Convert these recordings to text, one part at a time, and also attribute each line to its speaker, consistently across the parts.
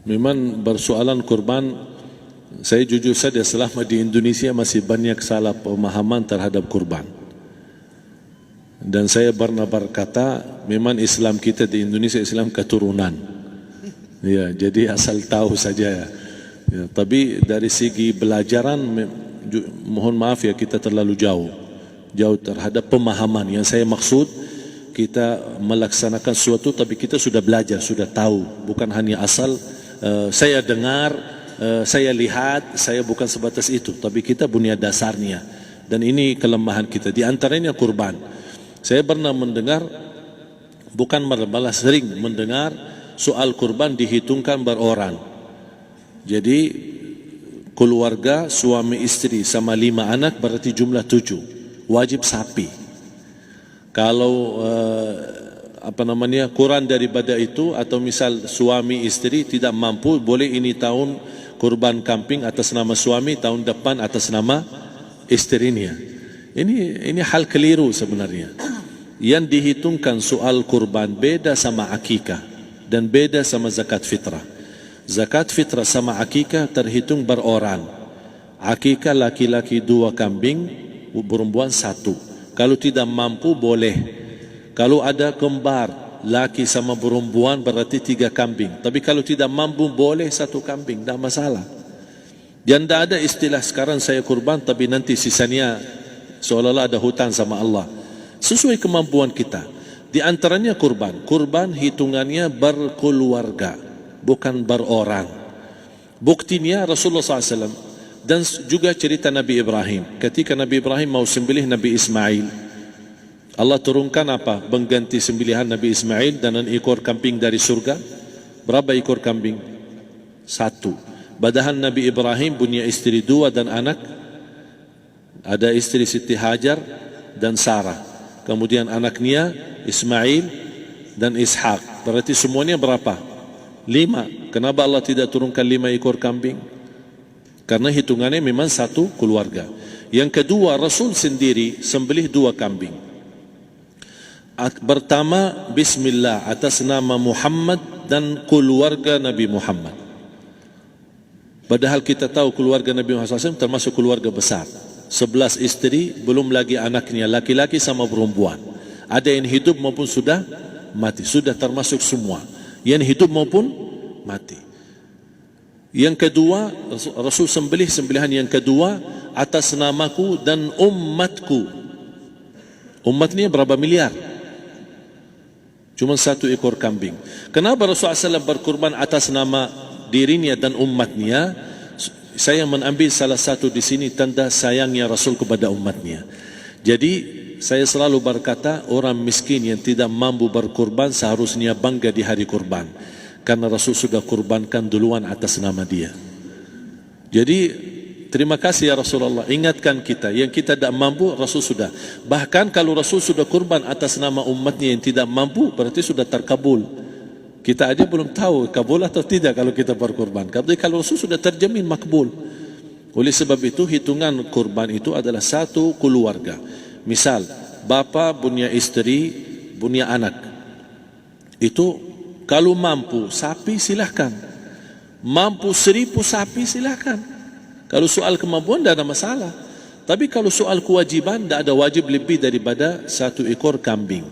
Speaker 1: Memang persoalan kurban, saya jujur saja selama di Indonesia masih banyak salah pemahaman terhadap kurban. Dan saya pernah berkata, memang Islam kita di Indonesia Islam keturunan. Ya, jadi asal tahu saja. Ya, tapi dari segi belajaran, mohon maaf ya, kita terlalu jauh terhadap pemahaman. Yang saya maksud, kita melaksanakan sesuatu tapi kita sudah belajar, sudah tahu, bukan hanya asal saya dengar, saya lihat, saya bukan sebatas itu, tapi kita punya dasarnya. Dan ini kelemahan kita, di antaranya kurban. Saya pernah mendengar, bukan malah sering mendengar soal kurban dihitungkan beroran. Jadi keluarga suami istri sama 5 anak berarti jumlah 7, wajib sapi. Kalau kurang daripada itu, atau misal suami istri tidak mampu, boleh ini tahun kurban kambing atas nama suami, tahun depan atas nama istrinya. Ini hal keliru sebenarnya. Yang dihitungkan soal kurban beda sama akikah dan beda sama zakat fitrah. Zakat fitrah sama akikah terhitung beroran. Akikah laki-laki 2 kambing, perempuan 1. Kalau tidak mampu boleh. Kalau ada kembar, laki sama perempuan berarti 3 kambing. Tapi kalau tidak mampu boleh 1 kambing, tidak masalah. Dan tidak ada istilah sekarang saya kurban tapi nanti sisanya seolah-olah ada hutang sama Allah. Sesuai kemampuan kita. Di antaranya kurban. Kurban hitungannya berkeluarga, bukan beroran. Buktinya Rasulullah SAW dan juga cerita Nabi Ibrahim. Ketika Nabi Ibrahim mau sembelih Nabi Ismail, Allah turunkan apa? Mengganti sembelihan Nabi Ismail dengan ekor kambing dari surga. Berapa ekor kambing? 1. Padahal Nabi Ibrahim punya istri 2 dan anak. Ada istri Siti Hajar dan Sarah. Kemudian anaknya Ismail dan Ishak. Berarti semuanya berapa? 5. Kenapa Allah tidak turunkan 5 ekor kambing? Karena hitungannya memang 1 keluarga. Yang kedua, Rasul sendiri sembelih 2 kambing. Pertama, Bismillah atas nama Muhammad dan keluarga Nabi Muhammad. Padahal kita tahu keluarga Nabi Muhammad SAW termasuk keluarga besar. 11 istri, belum lagi anaknya laki-laki sama perempuan. Ada yang hidup maupun sudah mati, sudah termasuk semua. Yang hidup maupun mati. Yang kedua, Rasul sembelih sembelihan yang kedua atas namaku dan umatku. Umatnya berapa miliar? Cuma 1 ekor kambing. Kenapa Rasulullah SAW berkurban atas nama dirinya dan umatnya? Saya mengambil salah satu di sini tanda sayangnya Rasul kepada umatnya. Jadi saya selalu berkata, orang miskin yang tidak mampu berkurban seharusnya bangga di hari kurban, karena Rasul sudah kurbankan duluan atas nama dia. Jadi terima kasih ya Rasulullah, ingatkan kita. Yang kita tidak mampu, Rasul sudah. Bahkan kalau Rasul sudah kurban atas nama umatnya yang tidak mampu, berarti sudah terkabul. Kita aja belum tahu kabul atau tidak kalau kita berkurban. Tapi kalau Rasul sudah terjamin makbul. Oleh sebab itu, hitungan kurban itu adalah 1 keluarga. Misal, bapa punya istri, punya anak. Itu kalau mampu sapi silahkan. Mampu 1000 sapi silahkan. Kalau soal kemampuan tidak ada masalah. Tapi kalau soal kewajiban, tidak ada wajib lebih daripada 1 ekor kambing.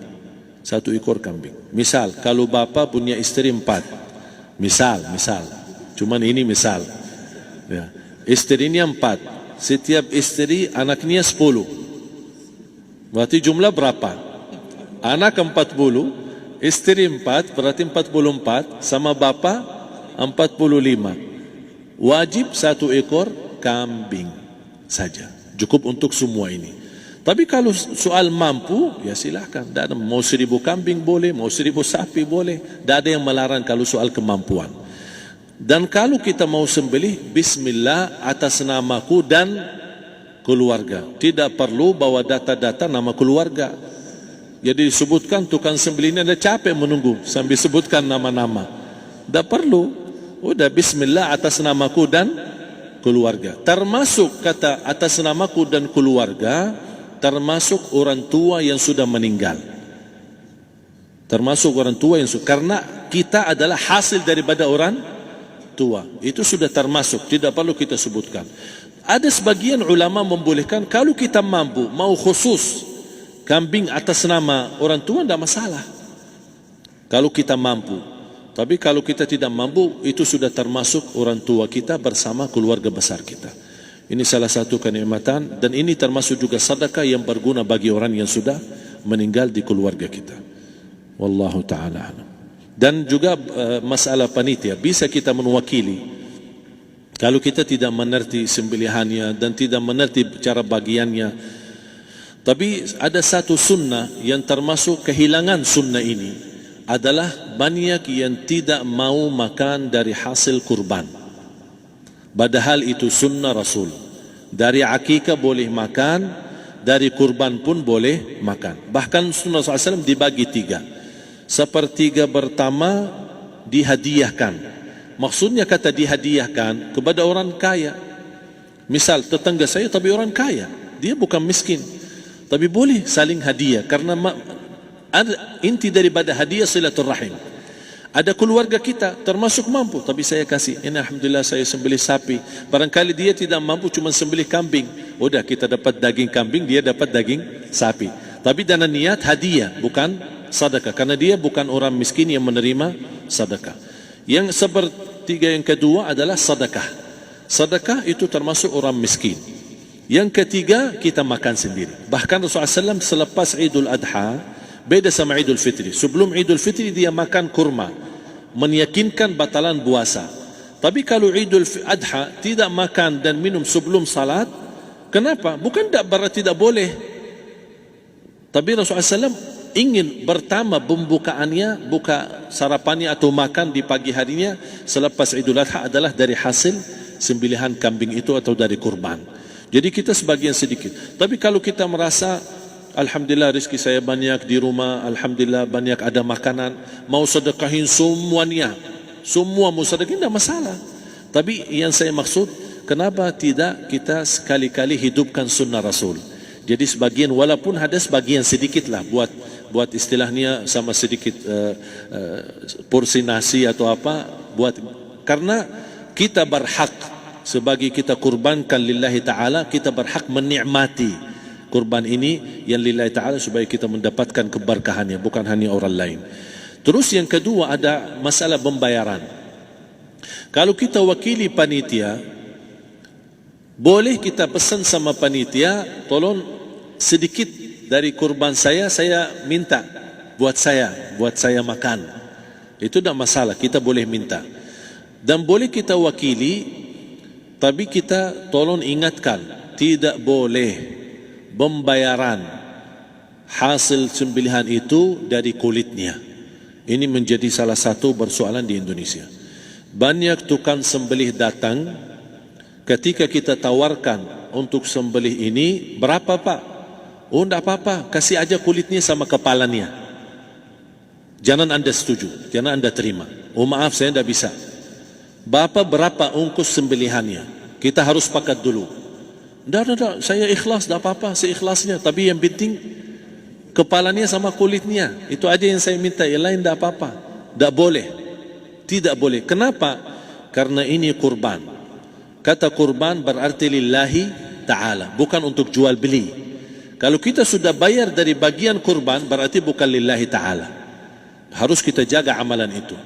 Speaker 1: 1 ekor kambing. Misal, kalau bapa punya istri 4. Misal. Cuman ini misal. Ya. Istrinya 4. Setiap istri anaknya 10. Berarti jumlah berapa? Anak 40, istri 4, berarti 44, sama bapa 45. Wajib 1 ekor kambing saja. Cukup untuk semua ini. Tapi kalau soal mampu, ya silakan. Mau 1000 kambing boleh, mau 1000 sapi boleh. Tidak ada yang melarang kalau soal kemampuan. Dan kalau kita mau sembelih, Bismillah atas namaku dan keluarga. Tidak perlu bawa data-data nama keluarga. Jadi disebutkan tukang sembelihnya ada capek menunggu sambil sebutkan nama-nama. Tidak perlu. Udah Bismillah atas namaku dan keluarga. Termasuk kata atas namaku dan keluarga, termasuk orang tua yang sudah meninggal. Termasuk orang tua yang sudah, karena kita adalah hasil daripada orang tua. Itu sudah termasuk, tidak perlu kita sebutkan. Ada sebagian ulama membolehkan kalau kita mampu, mau khusus kambing atas nama orang tua, tidak masalah. Kalau kita mampu. Tapi kalau kita tidak mampu, itu sudah termasuk orang tua kita bersama keluarga besar kita. Ini salah satu kenikmatan, dan ini termasuk juga sedekah yang berguna bagi orang yang sudah meninggal di keluarga kita. Wallahu ta'ala alam. Dan juga masalah panitia, bisa kita mewakili. Kalau kita tidak mengerti sembelihannya dan tidak mengerti cara bagiannya. Tapi ada satu sunnah yang termasuk kehilangan sunnah ini, adalah banyak yang tidak mau makan dari hasil kurban. Padahal itu sunnah Rasul. Dari akikah boleh makan, dari kurban pun boleh makan. Bahkan sunnah SAW dibagi 3. Sepertiga pertama dihadiahkan. Maksudnya kata dihadiahkan kepada orang kaya. Misal tetangga saya tapi orang kaya, dia bukan miskin, tapi boleh saling hadiah. Karena inti daripada hadiah silaturrahim. Ada keluarga kita termasuk mampu, tapi saya kasih, ini alhamdulillah saya sembelih sapi. Barangkali dia tidak mampu, cuma sembelih kambing. Udah, kita dapat daging kambing, dia dapat daging sapi. Tapi dengan niat hadiah, bukan sedekah. Karena dia bukan orang miskin yang menerima sedekah. Yang sepertiga yang kedua adalah sedekah. Sedekah itu termasuk orang miskin. Yang ketiga, kita makan sendiri. Bahkan Rasulullah SAW selepas Idul Adha, beda sama Idul Fitri. Sebelum Idul Fitri dia makan kurma, meyakinkan batalan puasa. Tapi kalau Idul Adha tidak makan dan minum sebelum salat, kenapa? Bukan berarti tidak boleh. Tapi Rasulullah SAW ingin pertama pembukaannya, buka sarapannya atau makan di pagi harinya selepas Idul Adha adalah dari hasil sembelihan kambing itu atau dari kurban. Jadi kita sebagian sedikit. Tapi kalau kita merasa alhamdulillah rezeki saya banyak di rumah, alhamdulillah banyak ada makanan, mau sedekahin semuanya, semua mau sedekahin, tidak masalah. Tapi yang saya maksud, kenapa tidak kita sekali-kali hidupkan sunnah Rasul? Jadi sebagian, walaupun ada sebagian sedikit lah, buat istilahnya sama sedikit porsi nasi atau apa, karena kita berhak sebagai kita kurbankan lillahi ta'ala, kita berhak menikmati kurban ini yang lillahi ta'ala supaya kita mendapatkan keberkahannya, bukan hanya orang lain. Terus yang kedua ada masalah pembayaran. Kalau kita wakili panitia, boleh kita pesan sama panitia, tolong sedikit dari kurban saya minta buat saya makan. Itu tidak masalah, kita boleh minta. Dan boleh kita wakili, tapi kita tolong ingatkan, tidak boleh pembayaran hasil sembelihan itu dari kulitnya. Ini menjadi salah satu persoalan di Indonesia. Banyak tukang sembelih datang, ketika kita tawarkan untuk sembelih ini, berapa pak? Oh tidak apa-apa, kasih aja kulitnya sama kepalanya. Jangan anda setuju, jangan anda terima. Oh maaf, saya tidak bisa. Bapak berapa ongkos sembelihannya? Kita harus sepakat dulu. Tidak, saya ikhlas, tidak apa-apa, seikhlasnya. Tapi yang penting kepalanya sama kulitnya. Itu aja yang saya minta, yang lain tidak apa-apa. Tidak boleh. Tidak boleh. Kenapa? Karena ini kurban. Kata kurban berarti lillahi ta'ala, bukan untuk jual beli. Kalau kita sudah bayar dari bagian kurban, berarti bukan lillahi ta'ala. Harus kita jaga amalan itu.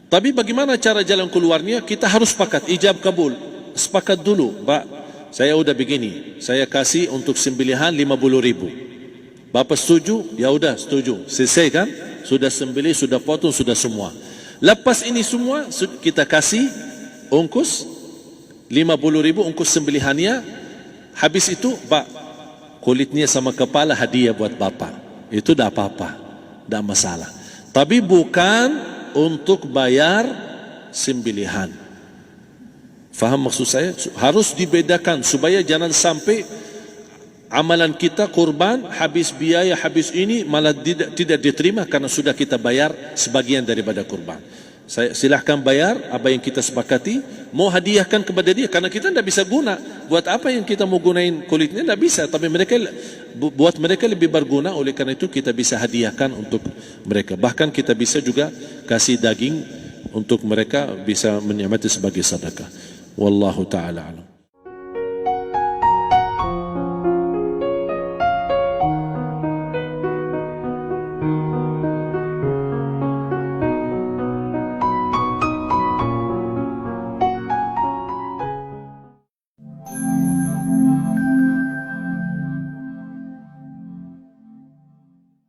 Speaker 1: Tapi bagaimana cara jalan keluarnya? Kita harus sepakat, ijab kabul. Sepakat dulu, Pak, saya udah begini, saya kasih untuk sembelihan 50.000. Bapak setuju? Ya udah setuju. Selesai kan? Sudah sembelih, sudah potong, sudah semua. Lepas ini semua kita kasih ongkos 50.000 ongkos sembelihannya. Habis itu, Pak, kulitnya sama kepala hadiah buat Bapak. Itu dah apa-apa, dah masalah. Tapi bukan untuk bayar sembelihan. Faham maksud saya? Harus dibedakan supaya jangan sampai amalan kita kurban habis biaya, habis ini malah tidak diterima karena sudah kita bayar sebagian daripada kurban. Saya silahkan bayar apa yang kita sepakati, mau hadiahkan kepada dia karena kita tidak bisa guna. Buat apa yang kita mau gunain kulitnya? Tidak bisa. Tapi buat mereka lebih berguna, oleh karena itu kita bisa hadiahkan untuk mereka. Bahkan kita bisa juga kasih daging untuk mereka bisa menikmati sebagai sedekah. Wallahu taala alam.